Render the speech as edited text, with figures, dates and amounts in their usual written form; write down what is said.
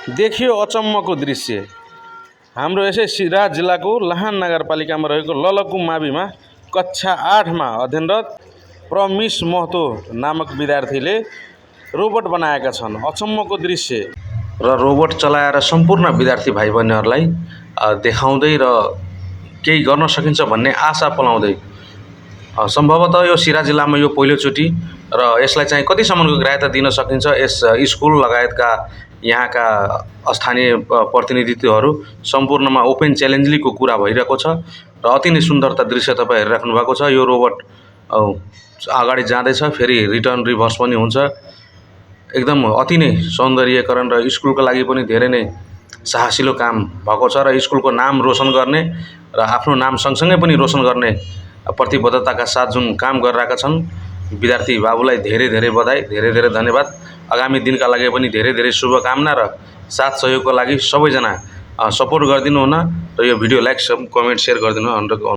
देखियो अचम्मको दृश्य। हाम्रो यसै सिराहा जिल्लाको लाहान नगरपालिकामा रहेको ललकु माविमा कक्षा 8 मा अध्ययनरत प्रमिश महतो नामक विद्यार्थीले रोबोट बनाएका छन्। अचम्मको दृश्य र रोबोट चलाएर सम्पूर्ण विद्यार्थी भाइ बहिनीहरूलाई देखाउँदै र केही गर्न सकिन्छ भन्ने आशा पलाउँदै सम्भवतः यो सिराहा जिल्लामा यो पहिलोचोटि र यसलाई चाहिँ कतिसम्मको ग्राह्यता दिन सकिन्छ यस स्कुल लगायतका यहाँका स्थानीय प्रतिनिधित्वहरू सम्पूर्णमा ओपन च्यालेन्जलीको कुरा भइरहेको छ र अति नै सुन्दरता दृश्य तपाईँ हेरिराख्नु भएको छ। यो रोबोट अगाडि जाँदैछ, फेरि रिटर्न रिभर्स पनि हुन्छ। एकदम अति नै सौन्दर्यकरण र स्कुलको लागि पनि धेरै नै साहसिलो काम भएको छ र स्कुलको नाम रोशन गर्ने र आफ्नो नाम सँगसँगै पनि रोशन गर्ने प्रतिबद्धताका साथ जुन काम गरिरहेका छन् विद्यार्थी बाबुलाई धेरै धेरै बधाई, धेरै धेरै धन्यवाद। आगामी दिनका लागि पनि धेरै धेरै शुभकामना र साथ सहयोगको लागि सबैजना सपोर्ट गरिदिनु हुन र यो भिडियो लाइक कमेन्ट सेयर गरिदिनु अनुरोध